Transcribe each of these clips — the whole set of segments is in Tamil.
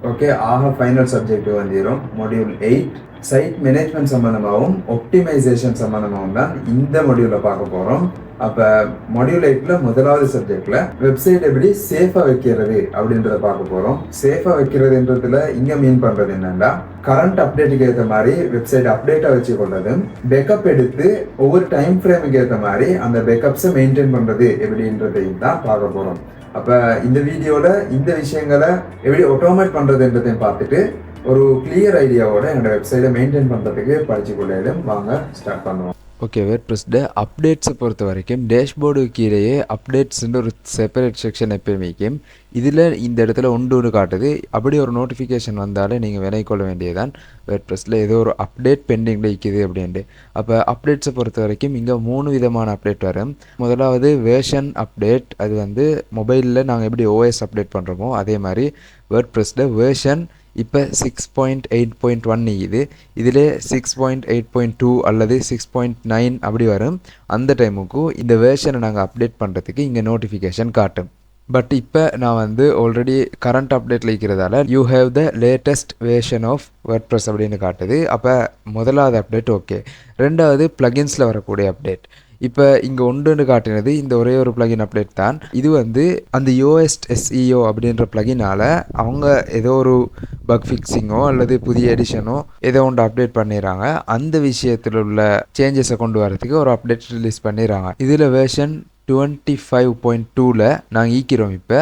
ஓகே, ஆக ஃபைனல் சப்ஜெக்ட் வந்துடும். மாடியூல் 8 சைட் மேனேஜ்மெண்ட் சம்மந்தமாகவும் ஆப்டிமைசேஷன் சம்மந்தமாகவும் தான் இந்த மாடியூலில் பார்க்க போகிறோம். அப்போ மாடியூல் 8ல முதலாவது சப்ஜெக்டில் வெப்சைட் எப்படி சேஃபாக வைக்கிறது அப்படின்றத பார்க்க போகிறோம். சேஃபாக வைக்கிறதுன்றதுல இங்கே மீன் பண்ணுறது என்னென்னா, கரண்ட் அப்டேட்டுக்கு ஏற்ற மாதிரி வெப்சைட் அப்டேட்டாக வச்சு கொள்றதும், பேக்கப் எடுத்து ஒவ்வொரு டைம் ஃப்ரேமுக்கு ஏற்ற மாதிரி அந்த பேக்கப்ஸை மெயின்டைன் பண்ணுறது எப்படின்றதையும் தான் பார்க்க போகிறோம். அப்போ இந்த வீடியோவில் இந்த விஷயங்களை எப்படி ஆட்டோமேட் பண்ணுறதுன்றதையும் பார்த்துட்டு ஒரு கிளியர் ஐடியாவோட என்னோட வெப்சைட்டை மெயின்டைன் பண்ணுறதுக்கு படிச்சு கொள்ளையிலும் வாங்க ஸ்டார்ட் பண்ணுவோம். ஓகே, வேர்ட்ப்ரெஸ்ஸில் அப்டேட்ஸை பொறுத்த வரைக்கும் டேஷ்போர்டுக்கு கீழேயே அப்டேட்ஸ்ன்ற ஒரு செப்பரேட் செக்ஷன் எப்பயுமேக்கும் இதில் இந்த இடத்துல ஒன்று காட்டுது. அப்படி ஒரு நோட்டிஃபிகேஷன் வந்தாலே நீங்கள் வினைக்கொள்ள வேண்டியதான் வேர்ட்ப்ரெஸ்ஸில் ஏதோ ஒரு அப்டேட் பெண்டிங்கில் இருக்குது அப்படின்ட்டு. அப்போ அப்டேட்ஸை பொறுத்த வரைக்கும் இங்கே 3 விதமான அப்டேட் வரும். முதலாவது வேர்ஷன் அப்டேட். அது வந்து மொபைலில் நாங்கள் எப்படி ஓஎஸ் அப்டேட் பண்ணுறோமோ அதே மாதிரி வேர்ட்ப்ரெஸ்ஸில் வேர்ஷன் இப்போ 6.8.1 இதில் 6.8.2 அல்லது 6.9 அப்படி வரும். அந்த டைமுக்கு இந்த வேர்ஷனை நாங்கள் அப்டேட் பண்ணுறதுக்கு இங்கே நோட்டிஃபிகேஷன் காட்டும். பட் இப்போ நான் வந்து ஆல்ரெடி கரண்ட் அப்டேட்டில் இருக்கிறதால you have the latest version of WordPress அப்படின்னு காட்டுது. அப்போ முதலாவது அப்டேட் ஓகே. ரெண்டாவது ப்ளகின்ஸில் வரக்கூடிய அப்டேட். இப்போ இங்கே ஒன்று காட்டினது இந்த ஒரே ஒரு ப்ளகின் அப்டேட் தான். இது வந்து அந்த யோஎஸ்ட் எஸ்இஓ அப்படின்ற ப்ளகினால் அவங்க ஏதோ ஒரு பக் ஃபிக்ஸிங்கோ அல்லது புதிய எடிஷனோ ஏதோ ஒன்று அப்டேட் பண்ணிடுறாங்க. அந்த விஷயத்தில் உள்ள சேஞ்சஸை கொண்டு வரதுக்கு ஒரு அப்டேட் ரிலீஸ் பண்ணிடுறாங்க. இதில் வேர்ஷன் 25.2ல் நாங்கள் ஈக்கிறோம். இப்போ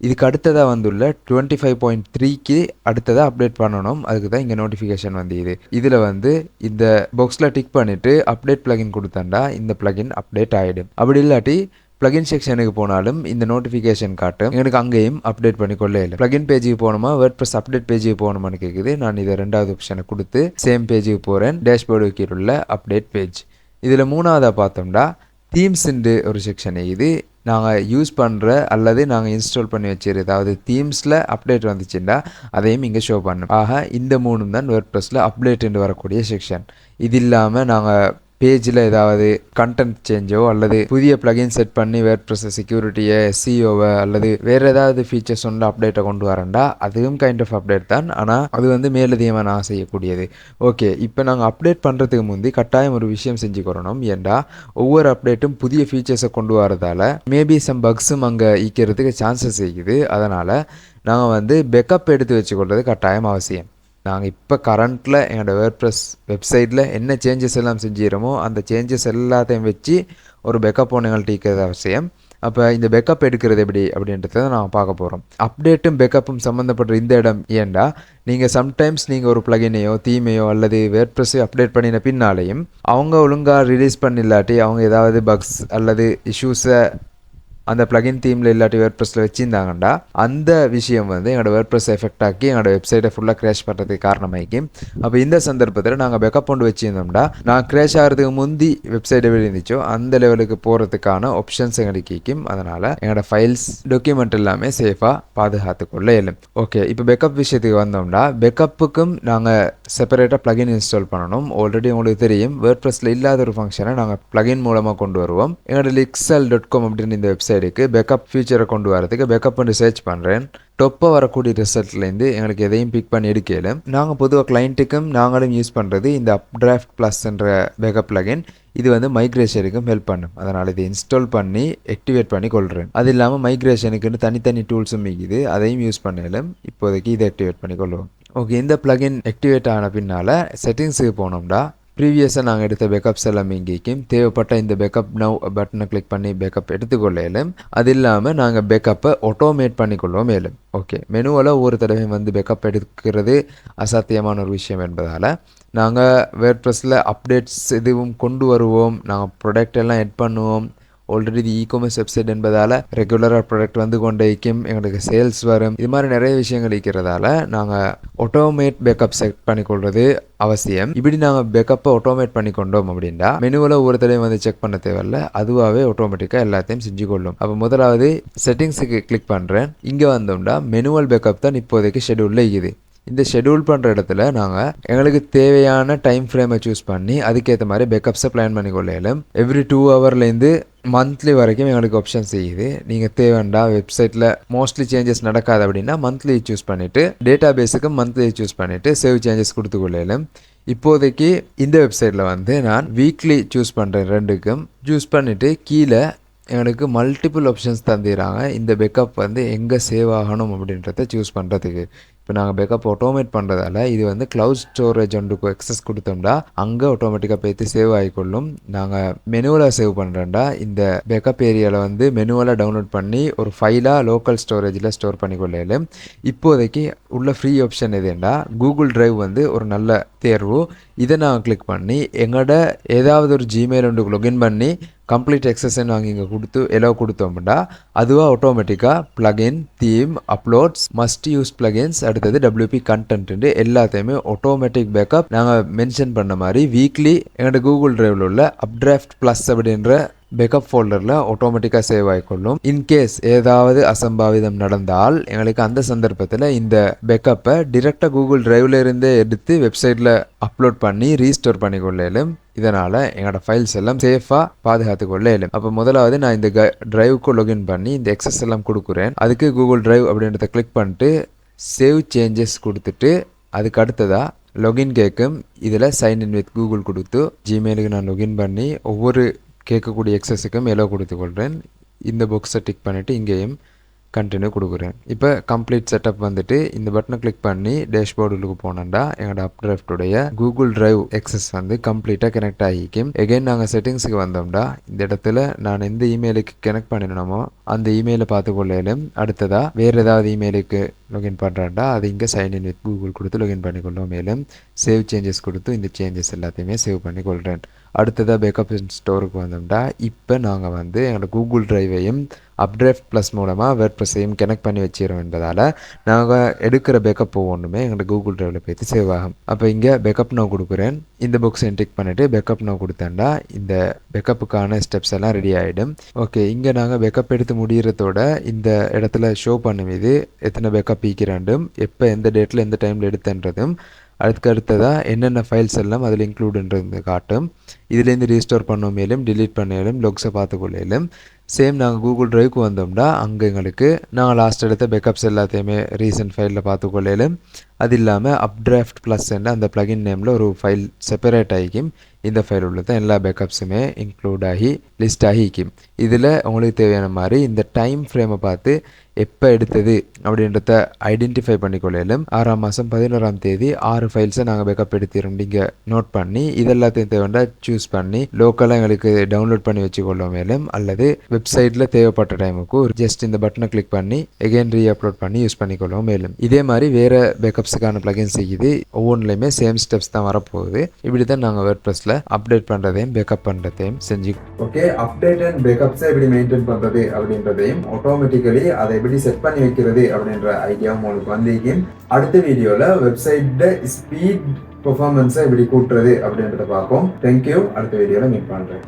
இதுக்கு அடுத்ததாக வந்துள்ள 25.3க்கு அடுத்ததாக அப்டேட் பண்ணணும். அதுக்கு தான் இங்கே நோட்டிஃபிகேஷன் வந்து இதில் வந்து இந்த பாக்ஸில் டிக் பண்ணிவிட்டு அப்டேட் ப்ளகின் கொடுத்தாண்டா இந்த ப்ளகின் அப்டேட் ஆகிடும். அப்படி இல்லாட்டி ப்ளகின் செக்ஷனுக்கு போனாலும் இந்த நோட்டிஃபிகேஷன் காட்டும். எனக்கு அங்கேயும் அப்டேட் பண்ணி கொள்ள இல்லை. ப்ளகின் பேஜுக்கு போகணுமா வேர்ட்ப்ரெஸ் அப்டேட் பேஜுக்கு போகணுமான்னு கேட்குது. நான் இதை ரெண்டாவது ஆப்ஷனை கொடுத்து சேம் பேஜுக்கு போகிறேன். டேஷ்போர்டுக்கு கீழே உள்ள அப்டேட் பேஜ். இதில் மூணாவதாக பார்த்தோம்னா தீம்ஸுண்டு ஒரு செக்ஷன். இது நாங்கள் யூஸ் பண்ணுற அல்லது நாங்கள் இன்ஸ்டால் பண்ணி வச்சுரு ஏதாவது தீம்ஸில் அப்டேட் வந்துச்சுன்னா அதையும் இங்கே ஷோ பண்ணும். ஆக இந்த 3 தான் வேர்ட்ப்ரெஸ்ஸில் அப்டேட் வரக்கூடிய செக்ஷன். இது இல்லாமல் நாங்கள் பேஜில் ஏதாவது கண்டென்ட் சேஞ்சோ அல்லது புதிய ப்ளகின் செட் பண்ணி வேர்ட்ப்ரெஸ் செக்யூரிட்டியை எஸ்இஓவை அல்லது வேறு ஏதாவது ஃபீச்சர்ஸ் ஒன்று அப்டேட்டை கொண்டு வரேன்டா அதுவும் கைண்ட் ஆஃப் அப்டேட் தான். ஆனால் அது வந்து மேலதிகமாக நான் செய்யக்கூடியது. ஓகே, இப்போ நாங்கள் அப்டேட் பண்ணுறதுக்கு முந்தி கட்டாயம் ஒரு விஷயம் செஞ்சுக்கிறணும். ஏன்டா ஒவ்வொரு அப்டேட்டும் புதிய ஃபீச்சர்ஸை கொண்டு வரதால் மேபி சம் பக்ஸும் அங்கே ஈக்கிறதுக்கு சான்சஸ் இருக்குது. அதனால் நாங்கள் வந்து பேக்கப் எடுத்து வச்சுக்கொள்வது கட்டாயம் அவசியம். நாங்கள் இப்போ கரண்ட்டில் எங்களோட வேர்ட்ப்ரெஸ் வெப்சைட்டில் என்ன சேஞ்சஸ் எல்லாம் செஞ்சிடறோமோ அந்த சேஞ்சஸ் எல்லாத்தையும் வச்சு ஒரு பேக்கப் ஒன்று எங்கள்கிட்ட இருக்கிறது அவசியம். அப்போ இந்த பேக்கப் எடுக்கிறது எப்படி அப்படின்றத நான் பார்க்க போகிறோம். அப்டேட்டும் பேக்கப்பும் சம்மந்தப்பட்ட இந்த இடம் ஏன்டா நீங்கள் சம்டைம்ஸ் நீங்கள் ஒரு ப்ளகினையோ தீமையோ அல்லது வேர்ட்ப்ரெஸ்ஸை அப்டேட் பண்ணின பின்னாலேயும் அவங்க ஒழுங்காக ரிலீஸ் பண்ணில்லாட்டி அவங்க ஏதாவது பக்ஸ் அல்லது இஷ்யூஸை அந்த ப்ளகின் தீமில் இல்லாட்டி வேர்ட்ப்ரெஸ்ஸில் வச்சுருந்தாங்கண்டா அந்த விஷயம் வந்து எங்களோட வேர்ட்ப்ரெஸ் எஃபெக்ட் ஆக்கி எங்களோட வெப்சைட்டை ஃபுல்லாக க்ராஷ் பண்ணுறதுக்கு காரணமாகி. அப்போ இந்த சந்தர்ப்பத்தில் நாங்கள் பேக்கப் கொண்டு வச்சுருந்தோம்னா நான் க்ராஷ் ஆகிறதுக்கு முந்தி வெப்சைட் எப்படி இருந்துச்சோ அந்த லெவலுக்கு போகிறதுக்கான ஆப்ஷன்ஸ் எங்களுக்கு கேட்கும். அதனால் எங்களோட ஃபைல்ஸ் டாக்குமெண்ட் எல்லாமே சேஃபாக பாதுகாத்து கொள்ள இயலும். ஓகே, இப்போ பேக்கப் விஷயத்துக்கு வந்தோம்னா பேக்கப்புக்கும் நாங்கள் செப்பரேட்டாக ப்ளகின் இன்ஸ்டால் பண்ணணும். ஆல்ரெடி உங்களுக்கு தெரியும் வேர்ட்ப்ரெஸ்ஸில் இல்லாத ஒரு ஃபங்க்ஷனை நாங்கள் ப்ளகின் மூலமாக கொண்டு வருவோம். எங்களோட lixel.com அப்படின்னு இந்த வெப்சைட் பேக்கப் ஃபியூச்சரை கொண்டு வரதுக்கு பேக்கப் பண்ணி சர்ச் பண்ணுறேன். டொப்பாக வரக்கூடிய ரிசல்ட்லேருந்து எங்களுக்கு எதையும் பிக் பண்ணி எடுக்கல. நாங்கள் பொதுவாக கிளைண்ட்டுக்கும் நாங்களும் யூஸ் பண்ணுறது இந்த அப்டிராஃப்ட் ப்ளஸ்ன்ற பேக்கப் ப்ளகின். இது வந்து மைக்ரேஷனுக்கும் ஹெல்ப் பண்ணும். அதனால் இதை இன்ஸ்டால் பண்ணி ஆக்டிவேட் பண்ணி கொள்கிறேன். அது இல்லாமல் மைக்ரேஷனுக்குன்னு தனித்தனி டூல்ஸும் இருக்குது, அதையும் யூஸ் பண்ணலும். இப்போதைக்கு இதை ஆக்டிவேட் பண்ணி கொள்வோம். ஓகே, இந்த ப்ளகின் ஆக்டிவேட் ஆன பின்னால் செட்டிங்ஸுக்கு போனோம்னா ப்ரீவியஸாக நாங்கள் எடுத்த பேக்கப்ஸ் எல்லாமே இங்கேயும் தேவைப்பட்ட இந்த பேக்கப் நவ் பட்டனை கிளிக் பண்ணி பேக்கப் எடுத்துக்கொள்ள இயலும். அது இல்லாமல் நாங்கள் பேக்கப்பை ஆட்டோமேட் பண்ணிக்கொள்வோம் மேலும். ஓகே, மெனுவில் ஒவ்வொரு தடவையும் வந்து பேக்கப் எடுக்கிறது அசாத்தியமான ஒரு விஷயம் என்பதால் நாங்கள் வேர்ட்ப்ரெஸ்ஸில் அப்டேட்ஸ் எதுவும் கொண்டு வருவோம். நாங்கள் ப்ராடக்ட் எல்லாம் எட் பண்ணுவோம். ஆல்ரெடி இது இ-காமர்ஸ் வெப்சைட் என்பதால் ரெகுலராக ப்ராடக்ட் வந்து கொண்டே இருக்கும், எங்களுக்கு சேல்ஸ் வரும். இது மாதிரி நிறைய விஷயங்கள் இருக்கிறதால நாங்கள் ஆட்டோமேட் பேக்கப் செட் பண்ணிக்கொள்வது அவசியம். இப்படி நாங்கள் பேக்கப்பை ஆட்டோமேட் பண்ணி கொண்டோம் அப்படின்னா மெனுவில் ஒரு தடவை வந்து செக் பண்ண தேவையில்ல, அதுவாகவே ஆட்டோமேட்டிக்காக எல்லாத்தையும் செஞ்சு கொள்ளும். அப்போ முதலாவது செட்டிங்ஸுக்கு கிளிக் பண்ணுறேன். இங்கே வந்தோம்னா மெனுவல் பேக்கப் தான் இப்போதைக்கு ஷெடியூலில் இருக்குது. இந்த ஷெடியூல் பண்ணுற இடத்துல நாங்கள் எங்களுக்கு தேவையான டைம் ஃப்ரேமை சூஸ் பண்ணி அதுக்கேற்ற மாதிரி பேக்கப்ஸை பிளான் பண்ணி கொள்ளையிலும். எவ்ரி 2 ஹவர்லேருந்து மந்த்லி வரைக்கும் எங்களுக்கு ஆப்ஷன் செய்யுது. நீங்கள் தேவைண்டா வெப்சைட்டில் மோஸ்ட்லி சேஞ்சஸ் நடக்காது அப்படின்னா மந்த்லி சூஸ் பண்ணிவிட்டு டேட்டா பேஸுக்கு மந்த்லி சூஸ் பண்ணிவிட்டு சேவ் சேஞ்சஸ் கொடுத்து கொள்ளையிலும். இப்போதைக்கு இந்த வெப்சைட்டில் வந்து நான் வீக்லி சூஸ் பண்ணுறேன். ரெண்டுக்கும் சூஸ் பண்ணிவிட்டு கீழே எங்களுக்கு மல்டிபிள் ஆப்ஷன்ஸ் தந்துடுறாங்க. இந்த பேக்கப் வந்து எங்கே சேவ் ஆகணும் அப்படின்றத சூஸ் பண்ணுறதுக்கு. இப்போ நாங்கள் பேக்கப் ஆட்டோமேட் பண்ணுறதால இது வந்து க்ளவுட் ஸ்டோரேஜ் ஒன்றுக்கு எக்ஸஸ் கொடுத்தோம்னா அங்கே ஆட்டோமேட்டிக்காக போய்த்து சேவ் ஆகிக்கொள்ளும். நாங்கள் மெனுவலாக சேவ் பண்ணுறோம்டா இந்த பேக்கப் ஏரியாவில் வந்து மெனுவலாக டவுன்லோட் பண்ணி ஒரு ஃபைலாக லோக்கல் ஸ்டோரேஜில் ஸ்டோர் பண்ணி கொள்ளையிலும். இப்போதைக்கு உள்ள ஃப்ரீ ஆப்ஷன் எதுண்டா கூகுள் டிரைவ் வந்து ஒரு நல்ல தேர்வு. இதை நாங்கள் கிளிக் பண்ணி எங்களோட ஏதாவது ஒரு ஜிமெயில் ஒன்றுக்கு லொகின் பண்ணி கம்ப்ளீட் எக்ஸஸ்ன்னு நாங்கள் இங்கே கொடுத்து எலோவ் கொடுத்தோம்னா அதுவாக ஆட்டோமேட்டிக்காக plugin theme uploads must use plugins அடுத்தது WP கண்டென்ட் எல்லாத்தையுமே ஆட்டோமேட்டிக் பேக்கப் நாங்கள் மென்ஷன் பண்ண மாதிரி வீக்லி எங்களோட கூகுள் டிரைவில் உள்ள அப்டிராஃப்ட் ப்ளஸ் அப்படின்ற பேக்கப் ஃபோல்டரில் ஆட்டோமேட்டிக்காக சேவ் ஆகிக்கொள்ளும். இன்கேஸ் ஏதாவது அசம்பாவிதம் நடந்தால் எங்களுக்கு அந்த சந்தர்ப்பத்தில் இந்த பேக்கப்பை டிரெக்டாக கூகுள் டிரைவில் இருந்தே எடுத்து வெப்சைட்டில் அப்லோட் பண்ணி ரீஸ்டோர் பண்ணி கொள்ளையிலும். இதனால் எங்களோட ஃபைல்ஸ் எல்லாம் சேஃபாக பாதுகாத்து கொள்ளையிலும். அப்போ முதலாவது நான் இந்த டிரைவுக்கு லொகின் பண்ணி இந்த எக்ஸஸ் எல்லாம் கொடுக்குறேன். அதுக்கு கூகுள் டிரைவ் அப்படின்றத கிளிக் பண்ணிட்டு சேவ் சேஞ்சஸ் கொடுத்துட்டு அதுக்கு அடுத்ததாக லொகின் கேட்கும். இதில் சைன்இன் வித் கூகுள் கொடுத்து ஜிமெயிலுக்கு நான் லொகின் பண்ணி ஒவ்வொரு கேட்கக்கூடிய எக்ஸஸுக்கும் எலோ கொடுத்துக்கொள்கிறேன். இந்த பாக்ஸை டிக் பண்ணிவிட்டு இங்கேயும் கண்டினியூ கொடுக்குறேன். இப்போ கம்ப்ளீட் செட்டப் வந்துட்டு இந்த பட்டனை கிளிக் பண்ணி டேஷ்போர்டுக்கு போனோம்னா எங்களோட அப்டிராஃப்டுடைய கூகுள் டிரைவ் எக்ஸஸ் வந்து கம்ப்ளீட்டாக கனெக்ட் ஆகிக்கும். எகைன் நாங்கள் செட்டிங்ஸுக்கு வந்தோம்னா இந்த இடத்துல நான் எந்த இமெயிலுக்கு கனெக்ட் பண்ணினோமோ அந்த இமெயிலை பார்த்துக்கொள்ளையிலும். அடுத்ததாக வேறு ஏதாவது இமெயிலுக்கு லொகின் பண்ணுறாண்டா அது இங்கே சைன்இன் வித் கூகுள் கொடுத்து லொகின் பண்ணிக்கொள்ளும். மேலும் சேவ் சேஞ்சஸ் கொடுத்து இந்த சேஞ்சஸ் எல்லாத்தையுமே சேவ் பண்ணிக்கொள்கிறேன். அடுத்ததாக பேக்கப் ஸ்டோருக்கு வந்தோம்னா இப்போ நாங்கள் வந்து எங்களோட கூகுள் டிரைவையும் அப்டிராஃப்ட் ப்ளஸ் மூலமாக வேர்ட்ப்ரெஸ்ஸையும் கனெக்ட் பண்ணி வச்சிடும் என்பதால் நாங்கள் எடுக்கிற பேக்கப் ஒவ்வொன்றுமே எங்களோட கூகுள் டிரைவில் போய்த்து சேவ் ஆகும். அப்போ இங்கே பேக்கப் நான் கொடுக்குறேன். இந்த பாக்ஸை டிக் பண்ணிவிட்டு பேக்கப் நான் கொடுத்தேன்டா இந்த பேக்கப்புக்கான ஸ்டெப்ஸ் எல்லாம் ரெடி ஆகிடும். ஓகே, இங்கே நாங்கள் பேக்கப் எடுத்து முடிகிறதோட இந்த இடத்துல ஷோ பண்ணுவது எத்தனை பேக்கப் ஈக்கிறாண்டும் எப்போ எந்த டேட்டில் எந்த டைமில் எடுத்தன்றதும் அதுக்கு அடுத்ததாக என்னென்ன ஃபைல்ஸ் எல்லாம் அதில் இன்க்ளூடுன்றது காட்டும். இதுலேருந்து ரீஸ்டோர் பண்ண மேலும் டிலீட் பண்ணாலும் லொக்ஸை பார்த்துக்கொள்ளையிலும். சேம் நாங்கள் கூகுள் டிரைவுக்கு வந்தோம்னா அங்கே எங்களுக்கு நாங்கள் லாஸ்ட் எடுத்த பேக்கப்ஸ் எல்லாத்தையுமே ரீசன்ட் ஃபைலில் பார்த்துக்கொள்ளையிலும். அது இல்லாமல் அப்டிராஃப்ட் ப்ளஸ் அந்த ப்ளகின் நேமில் ஒரு ஃபைல் செப்பரேட் ஆகிக்கும். இந்த ஃபைல் உள்ள தான் எல்லா பேக்கப்ஸுமே இன்க்ளூட் ஆகி லிஸ்ட் ஆகிக்கும். இதில் உங்களுக்கு தேவையான மாதிரி இந்த டைம் ஃப்ரேமை பார்த்து எப்போ எடுத்தது அப்படின்றத ஐடென்டிஃபை பண்ணிக்கொள்ளையிலும். 6ஆம் மாதம் 11ஆம் தேதி 6 ஃபைல்ஸை நாங்கள் பேக்கப் எடுத்துறோம். நீங்கள் நோட் பண்ணி இதெல்லாத்தையும் தேவைண்டா சூஸ் பண்ணி லோக்கலாக எங்களுக்கு டவுன்லோட் பண்ணி வச்சுக்கொள்ளும். மேலும் அல்லது வெப்சைட்டில் தேவைப்பட்ட டைமுக்கு ஜஸ்ட் இந்த பட்டனை கிளிக் பண்ணி எகைன் ரீ அப்லோட் பண்ணி யூஸ் பண்ணிக்கொள்ளும். மேலும் இதே மாதிரி வேறு பேக்கப்ஸுக்கான ப்ளகின்ஸ் செய்யுது. ஒவ்வொன்றுலையுமே சேம் ஸ்டெப்ஸ் தான் வரப்போகுது. இப்படி தான் நாங்கள் வேர்ட்ப்ரெஸ்ஸில் அப்டேட் பண்ணுறதையும் பேக்கப் பண்ணுறதையும் செஞ்சு ஓகே அப்டேட் அண்ட் பேக்கப்ஸை எப்படி மெயின்டைன் பண்ணுறது அப்படின்றதையும் ஆட்டோமேட்டிக்கலி அதை எப்படி செட் பண்ணி வைக்கிறது அப்படின்ற ஐடியாவும் உங்களுக்கு வந்திருக்கும். அடுத்த வீடியோவில் வெப்சைட்டை ஸ்பீட் பெர்ஃபார்மன்ஸை எப்படி கூட்டுறது அப்படின்றத பார்ப்போம். தேங்க்யூ. அடுத்த வீடியோவில் மீட் பண்ணுறேன்.